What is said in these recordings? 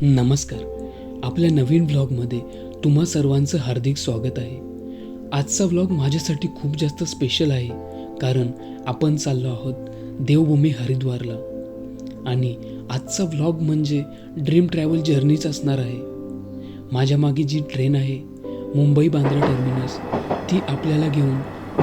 नमस्कार. आपल्या नवीन व्लॉगमध्ये तुम्हा सर्वांचं हार्दिक स्वागत आहे. आजचा व्लॉग माझ्यासाठी खूप जास्त स्पेशल आहे, कारण आपण चाललो आहोत देवभूमी हरिद्वारला. आणि आजचा व्लॉग म्हणजे ड्रीम ट्रॅव्हल जर्नीच असणार आहे. माझ्या मागे जी ट्रेन आहे मुंबई बांद्रा टर्मिनस, ती आपल्याला घेऊन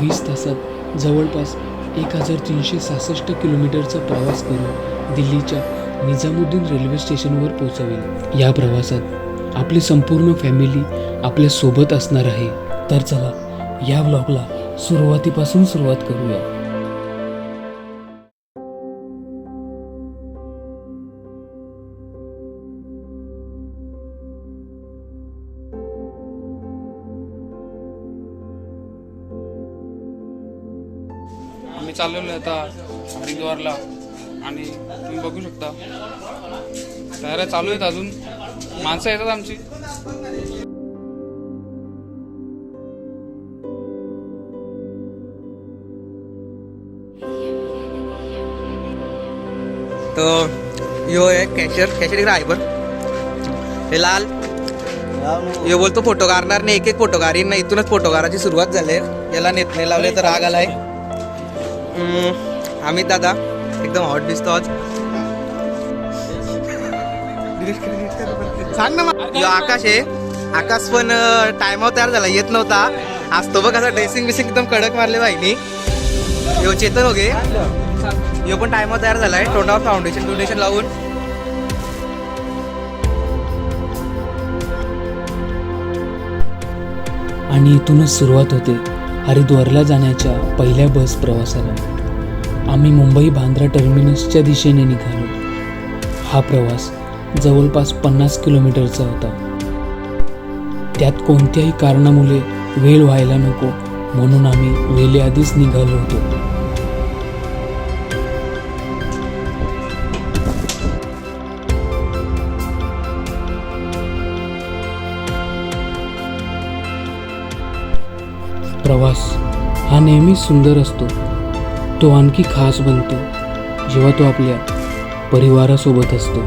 20 तासात जवळपास 1366 किलोमीटरचा प्रवास करून दिल्लीच्या निजामुद्दीन रेल्वे स्टेशनवर पोहोचवेल. या प्रवासात आपली संपूर्ण फॅमिली आपल्या सोबत असणार आहे. तर चला या व्लॉगला सुरुवातीपासून सुरुवात करूया. आम्ही चाललेलो आता हरिद्वारला आणि तुम्ही बघू शकता तयाऱ्या चालू आहेत. अजून माणसं येतात आमची. तो यो है कैशियर दिख रहा है पर फिलहाल यो बोलतो फोटो काढणार नाही. एक फोटो काढीन ना. इथूनच फोटो काढायची सुरुवात झाली. याला नेतने लावले तर राग आलाय. अमित दादा एकदम हॉट दिसतो आज. सांग ना. यो आकाश आहे. आकाश पण टायमावर तयार झाला, येत नव्हता. आज तो बघ असा ड्रेसिंग बिसिंग एकदम कडक मारले बाईनी. यो चेतन हो गे, यो पण टायमावर तयार झालाय. तोंडावर फाउंडेशन लावून. आणि इथूनच सुरुवात होते हरिद्वारला जाण्याच्या पहिल्या बस प्रवासाला. आम्ही मुंबई बांद्रा टर्मिनसच्या दिशेने निघालो. हा प्रवास जवळपास 50 किलोमीटरचा होता. त्यात कोणत्याही कारणामुळे वेळ व्हायला नको म्हणून आम्ही वेळेआधीच निघालो होतो. प्रवास हा नेहमीच सुंदर असतो. तो आणखी खास बनतो जेव्हा तो आपल्या परिवारासोबत असतो.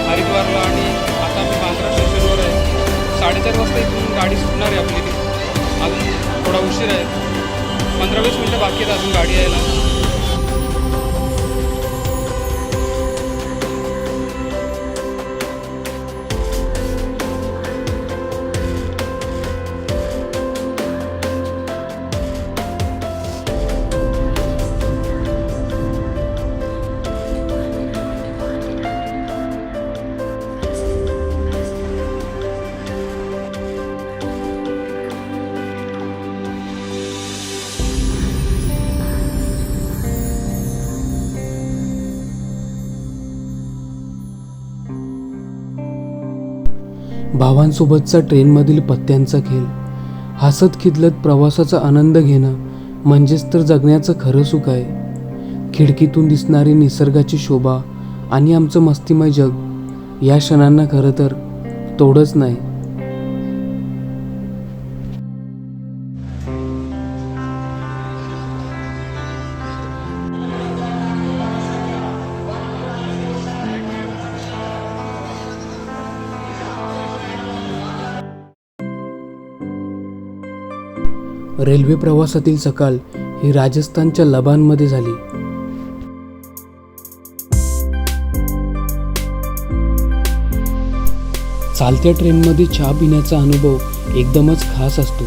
हरिद्वारला आणि आता आम्ही बांद्रा स्टेशनवर आहे. 4:30 वाजता इथून गाडी सुटणार आहे आपली. अजून थोडा उशीर आहे. 15-20 मिनटं बाकी आहेत अजून गाडी यायला. भावांसोबतचा ट्रेनमधील पत्त्यांचा खेळ, हसत खिदलत प्रवासाचा आनंद घेणं म्हणजेच तर जगण्याचं खरं सुख आहे. खिडकीतून दिसणारी निसर्गाची शोभा आणि आमचं मस्तीमय जग या क्षणांना खरं तर तोडच नाही. रेल्वे प्रवासातील सकाळ ही राजस्थानच्या लबानमध्ये झाली. चालत्या ट्रेनमध्ये चहा पिण्याचा अनुभव एकदमच खास असतो.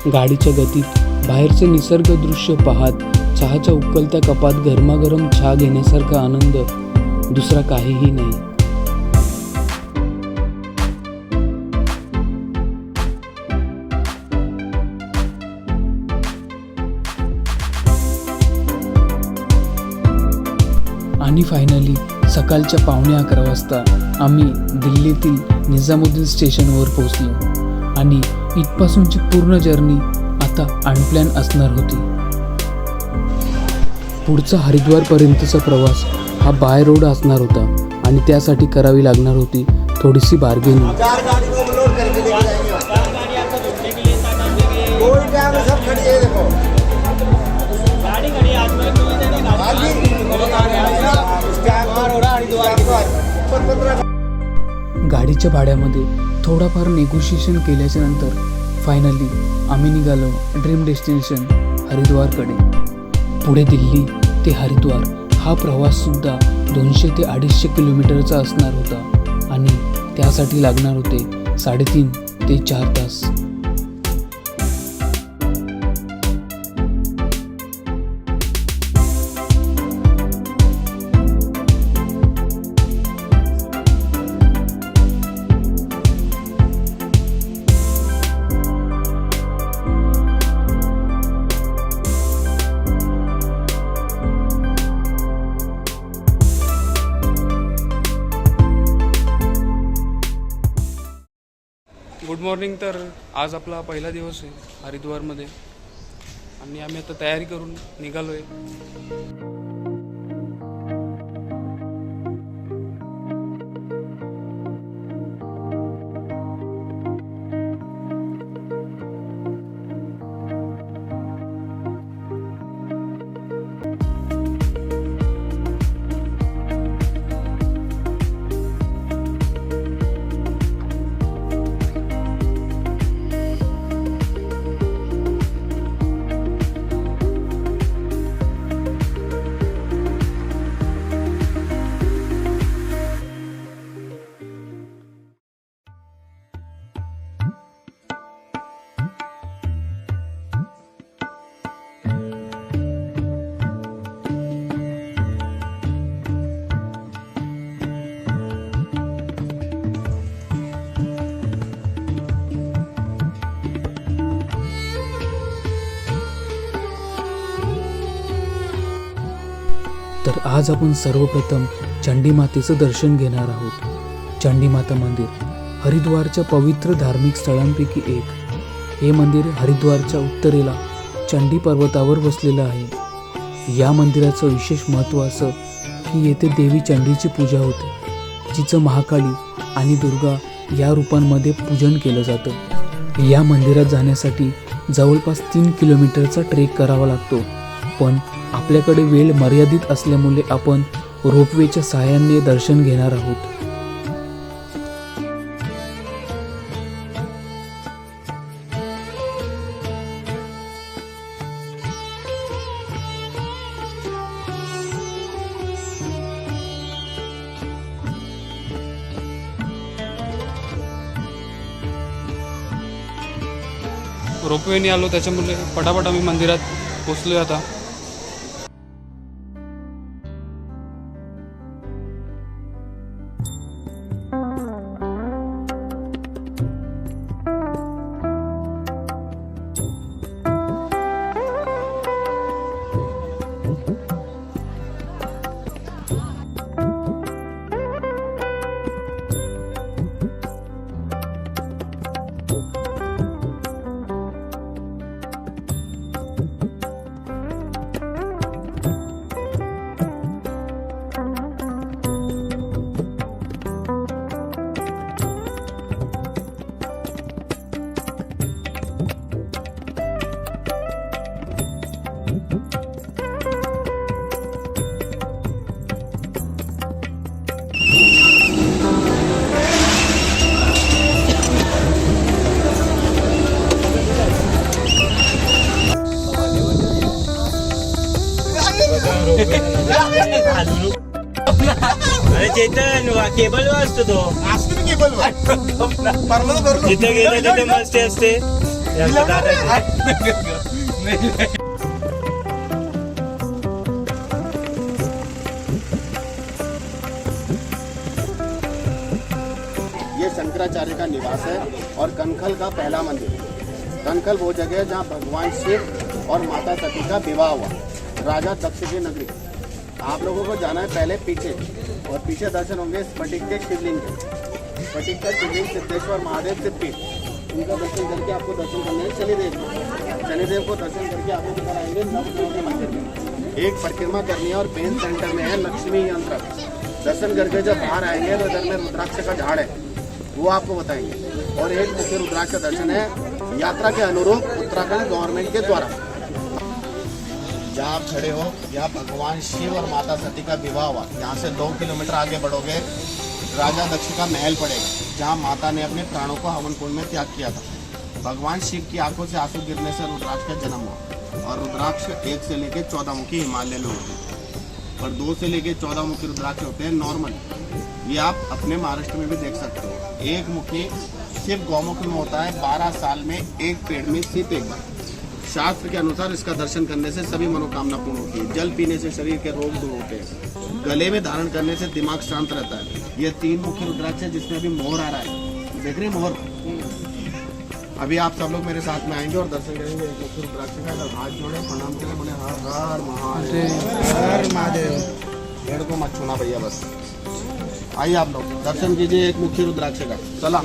गाडीच्या गतीत बाहेरचे निसर्ग दृश्य पाहत चहाच्या उकळत्या कपात गरमागरम चहा घेण्यासारखा आनंद दुसरा काहीही नाही. आणि फायनली सकाळच्या 11:15 वाजता आम्ही दिल्लीतील निजामुद्दीन स्टेशनवर पोहोचलो आणि इथपासूनची पूर्ण जर्नी आता अनप्लॅन असणार होती. पुढचा हरिद्वारपर्यंतचा प्रवास हा बाय रोड असणार होता आणि त्यासाठी करावी लागणार होती थोडीशी बार्गेनिंग. गाडीच्या भाड्यामध्ये थोडाफार नेगोशिएशन केल्याच्या नंतर फायनली आम्ही निघालो ड्रीम डेस्टिनेशन हरिद्वारकडे. पुढे दिल्ली ते हरिद्वार हा प्रवाससुद्धा 200 ते 250 किलोमीटरचा असणार होता आणि त्यासाठी लागणार होते 3.5 ते 4 तास. Good morning. तर आज आपला पहिला दिवस आहे हरिद्वारमध्ये आणि आम्ही आता तयारी करून निघालो आहे. तर आज आपण सर्वप्रथम चंडीमातेचं दर्शन घेणार आहोत. चंडीमाता मंदिर हरिद्वारच्या पवित्र धार्मिक स्थळांपैकी एक. हे मंदिर हरिद्वारच्या उत्तरेला चंडी पर्वतावर वसलेलं आहे. या मंदिराचं विशेष महत्त्व असं की येथे देवी चंडीची पूजा होते, जिचं महाकाली आणि दुर्गा या रूपांमध्ये पूजन केलं जातं. या मंदिरात जाण्यासाठी जवळपास 3 किलोमीटरचा ट्रेक करावा लागतो, पण आपल्याकडे वेळ मर्यादित असल्यामुळे आपण रोपवेच्या सहाय्याने दर्शन घेणार आहोत. रोपवेने आलो त्याच्यामुळे पटापट आम्ही मंदिरात पोचलो आता. अरे चेतन केबल असतो तो केबल जिथे गेले तिथे मस्ती असते. यांचं दादा ये शंकराचार्य का निवास है और कनखल का पहला मंदिर है। कनखल वो जगह है जहाँ भगवान शिव और माता सती का विवाह हुआ, राजा दक्ष की नगरी। आप लोगों को जाना है पहले पीछे, और पीछे दर्शन होंगे स्फटिक के शिवलिंग के। स्फटिक का शिवलिंग सिद्धेश्वर महादेव सिद्धपीठ, उनका दर्शन करके आपको दर्शन करने हैं शनिदेव को दर्शन करके आपको कराएंगे नवग्रहों के मंदिर में। एक परिक्रमा करनी है और मेन सेंटर में है लक्ष्मी यंत्र। दर्शन करके जब बाहर आएंगे तो इधर में रुद्राक्ष का झाड़ है, वो आपको बताएंगे। और एक मुख्य रुद्राक्ष का दर्शन है यात्रा के अनुरूप उत्तराखंड गवर्नमेंट के द्वारा। जहाँ आप खड़े हो यहाँ भगवान शिव और माता सती का विवाह हुआ। यहाँ से 2 किलोमीटर आगे बढ़ोगे राजा दक्ष का महल पड़ेगा, जहाँ माता ने अपने प्राणों को हवन कुंड में त्याग किया था। भगवान शिव की आंखों से आंसू गिरने से रुद्राक्ष का जन्म हुआ। और रुद्राक्ष 1 से लेकर 14 मुखी हिमालय में होते हैं, और 2 से लेकर 14 मुखी रुद्राक्ष होते हैं नॉर्मल। ये आप अपने महाराष्ट्र में भी देख सकते हो। 1 मुखी शिव गौमुख में होता है, 12 साल में 1 पेड़ में सिर्फ 1 बार। शास्त्र के अनुसार इसका दर्शन करने से सभी मनोकामना पूर्ण होती है। जल पीने से शरीर के रोग दूर होते हैं। गले में धारण करने से दिमाग शांत रहता है। ये 3 मुख्य रुद्राक्ष है जिसमें अभी मोहर आ रहा है, देख रहे हैं मोहर। अभी आप सब लोग मेरे साथ में आएंगे और दर्शन करेंगे। एक मुख्य रुद्राक्ष का हाथ जोड़े प्रणाम करें, बोले हर हर महादेव, हर महादेव। पेड़ को मत छूना भैया, बस आइए आप लोग दर्शन कीजिए एक मुख्य रुद्राक्ष का। चला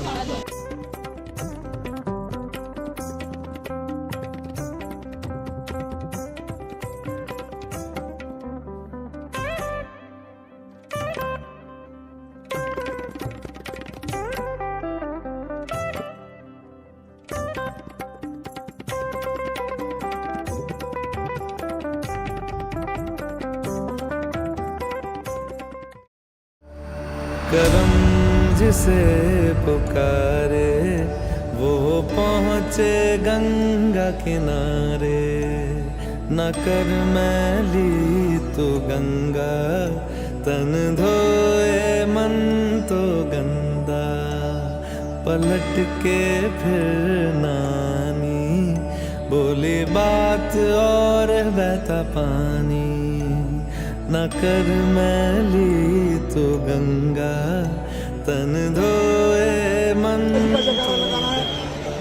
करम जिसे पुकारे वो पहुँचे गंगा किनारे। न कर मैली तो गंगा तन धोए मन तो गंदा। पलट के फिर नानी बोली बात और बहता पानी। न कर मैली तो गंगा तन धोए मन तो।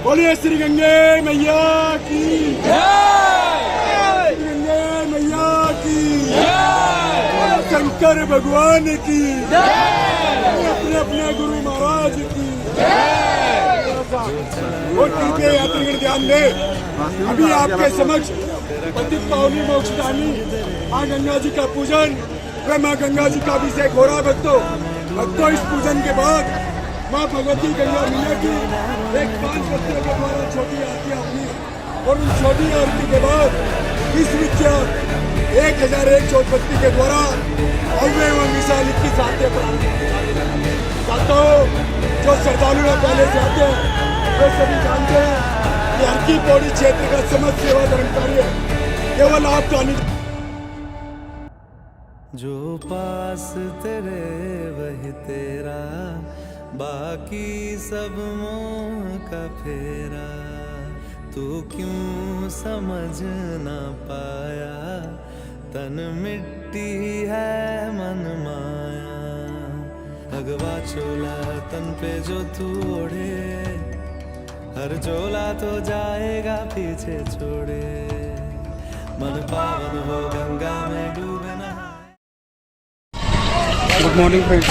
बोलिए श्री गंगे मैया की जय, गंगे मैया की जय, शंकर भगवान की जय, अपने अपने गुरु महाराज की जय। और ठीक है यात्रीगण ध्यान दे, अभी आपके समक्ष पतित पावनी मोक्षदानी माँ गंगा जी का पूजन व माँ गंगा जी का अभिषेक हो रहा है भक्तों। इस पूजन के बाद माँ भगवती गंगा मैया की एक 5 बच्चों के द्वारा छोटी आरती होगी, और उन छोटी आरती के बाद इस विख्यात 1001 चौपत्ती के द्वारा भव्य एवं विशाल की आरती प्रारंभ होगी। साथियों, जो श्रद्धालु पहले से आते हैं वो सभी जानते हैं कि हर की पौड़ी क्षेत्र का समस्त सेवा धर्म कार्य केवल आपका जो पास तेरे वही तेरा, बाकी सब मोह का फेरा। तू क्यों समझ ना पाया, तन मिट्टी है मन माया। भगवा चोला तन पे जो तू ओढ़े, हर चोला तो जाएगा पीछे छोड़े। मन पावन हो गंगा में डूबे ना। Good morning friends.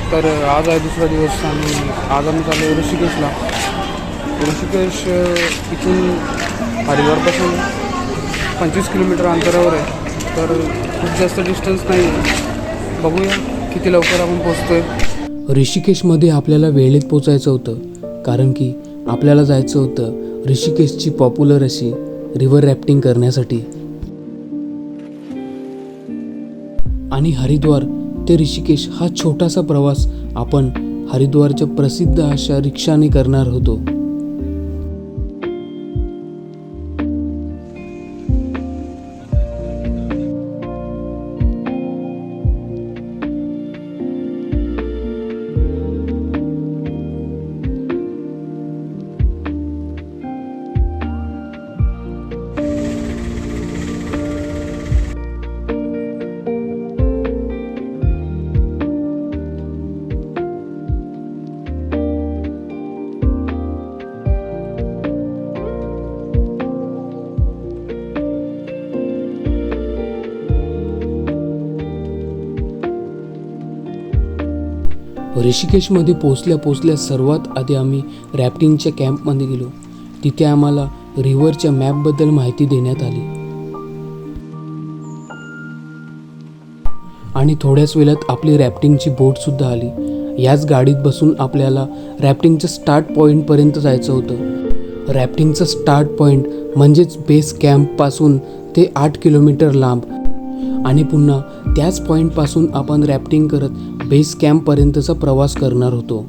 तर आज आहे दुसरा दिवस आणि आज आम्ही चाललो ऋषिकेशला. ऋषिकेश इथून हरिद्वारपासून 25 किलोमीटर अंतरावर आहे, तर खूप जास्त डिस्टन्स नाही आहे. बघूया किती लवकर आपण पोहोचतोय. ऋषिकेशमध्ये आपल्याला वेळेत पोचायचं होतं, कारण की आपल्याला जायचं होतं ऋषिकेशची पॉप्युलर अशी रिव्हर रॅफ्टिंग करण्यासाठी. आणि हरिद्वार ते ऋषिकेश हा छोटासा प्रवास आपण हरिद्वारच्या प्रसिद्ध अशा रिक्षाने करणार होतो. ऋषिकेशमध्ये पोचल्या सर्वात आधी आम्ही रॅफ्टिंगच्या कॅम्पमध्ये गेलो. तिथे आम्हाला रिव्हरच्या मॅपबद्दल माहिती देण्यात आली आणि थोड्याच वेळात आपली रॅफ्टिंगची बोटसुद्धा आली. याच गाडीत बसून आपल्याला रॅफ्टिंगच्या स्टार्ट पॉईंटपर्यंत जायचं होतं. रॅफ्टिंगचं स्टार्ट पॉईंट म्हणजेच बेस कॅम्पपासून ते 8 किलोमीटर लांब आणि पुन्हा त्याच पॉईंटपासून आपण रॅफ्टिंग करत बेस कॅम्पपर्यंतचा प्रवास करणार होतो.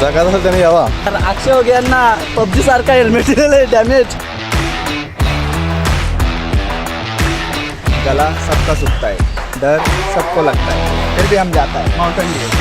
जगात असेल त्याने यावा. अक्षय वगैरे यांना पबजी सारखा हेल्मेट दिलेलं डॅमेज. गला सबका सूखता है, डर सबको लगता है, फिर भी हम जाता है. Mountain Dew.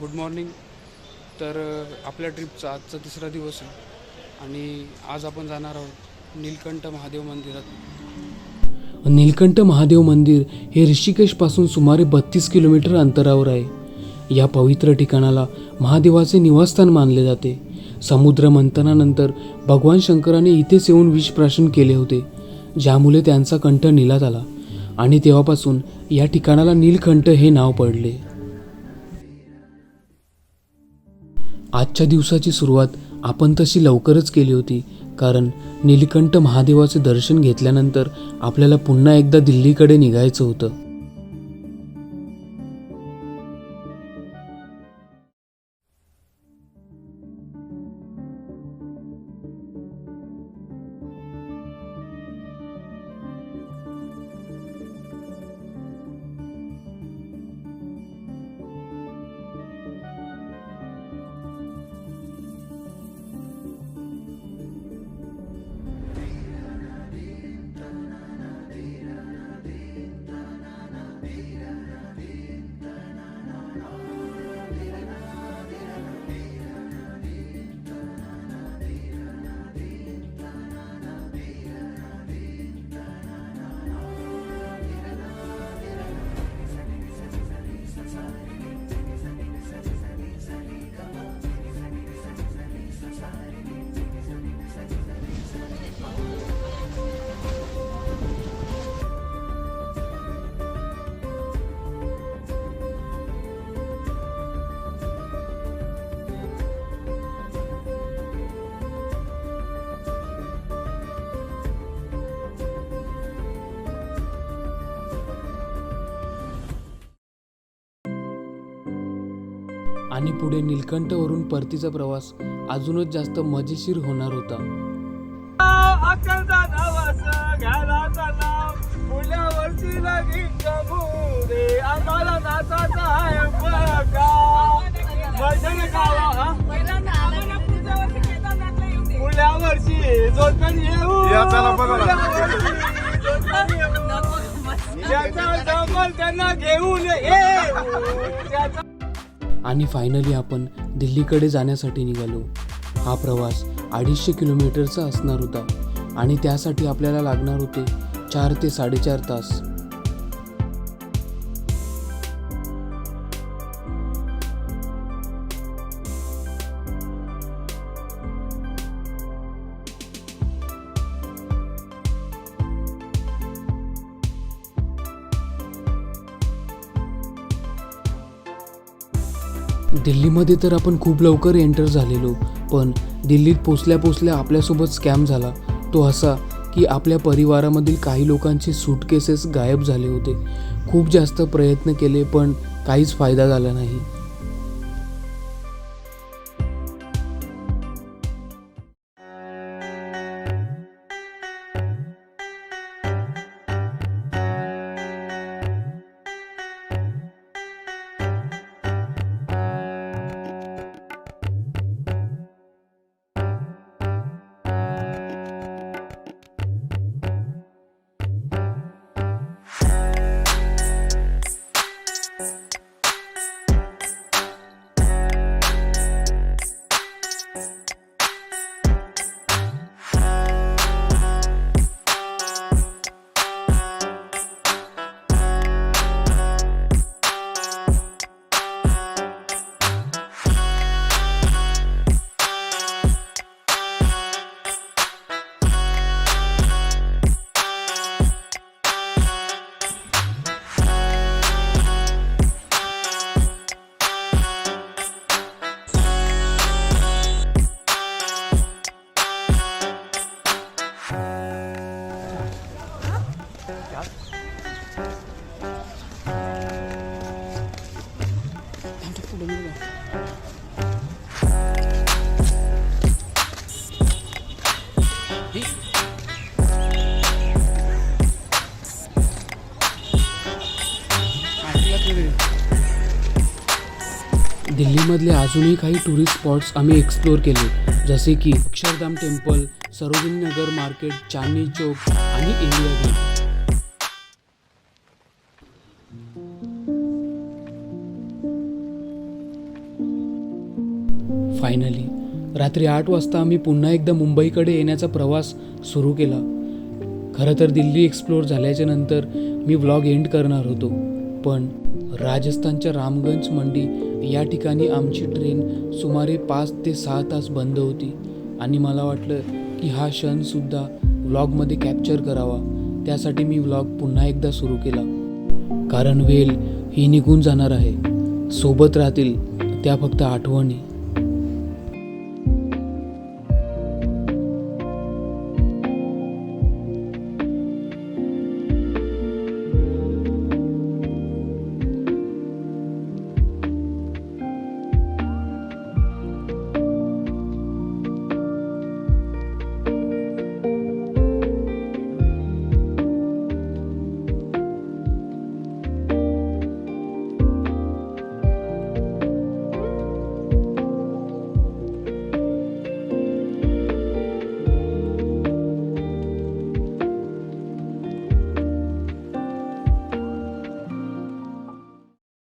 Good morning. तर आपल्या ट्रिपचा आजचा तिसरा दिवस आहे आणि आज आपण जाणार आहोत नीलकंठ महादेव मंदिरात. नीलकंठ महादेव मंदिर हे ऋषिकेशपासून सुमारे 32 किलोमीटर अंतरावर आहे. या पवित्र ठिकाणाला महादेवाचे निवासस्थान मानले जाते. समुद्र मंथनानंतर भगवान शंकराने इथेच येऊन विषप्राशन केले होते, ज्यामुळे त्यांचा कंठ नीलात आला आणि तेव्हापासून या ठिकाणाला नीलकंठ हे नाव पडले. आजच्या दिवसाची सुरुवात आपण तशी लवकरच केली होती, कारण नीलकंठ महादेवाचे दर्शन घेतल्यानंतर आपल्याला पुन्हा एकदा दिल्लीकडे निघायचं होतं. आणि पुढे नीलकंठवरून परतीचा प्रवास अजूनच जास्त मजेशीर होणार होता. आणि फायनली आपण दिल्लीकडे जाण्यासाठी निघालो. हा प्रवास 250 किलोमीटरचा असणार होता आणि त्यासाठी आपल्याला लागणार होते 4 ते 4.5 तास. दिल्लीमध्ये तर आपण खूप लवकर एंटर झालेलो, पण दिल्लीत पोचल्या आपल्यासोबत स्कॅम झाला. तो असा की आपल्या परिवारामधील काही लोकांचे सूटकेसेस गायब झाले होते. खूप जास्त प्रयत्न केले पण काहीच फायदा झाला नाही. दिल्लीमधले अजूनही काही टुरिस्ट स्पॉट्स आम्ही एक्सप्लोअर केले, जसे की अक्षरधाम टेम्पल, सरोजिनी नगर मार्केट, चांदनी चौक आणि इंडिया गेट. फायनली रात्री 8 वाजता आम्ही पुन्हा एकदा मुंबईकडे येण्याचा प्रवास सुरू केला. खरं तर दिल्ली एक्सप्लोअर झाल्याच्या नंतर मी व्लॉग एंड करणार होतो, पण राजस्थानच्या रामगंज मंडी या ठिकाणी आमची ट्रेन सुमारे 5 ते 6 तास बंद होती आणि मला वाटलं की हा क्षणसुद्धा व्लॉगमध्ये कॅप्चर करावा. त्यासाठी मी व्लॉग पुन्हा एकदा सुरू केला. कारण वेळ ही निघून जाणार आहे, सोबत राहतील त्या फक्त आठवणी.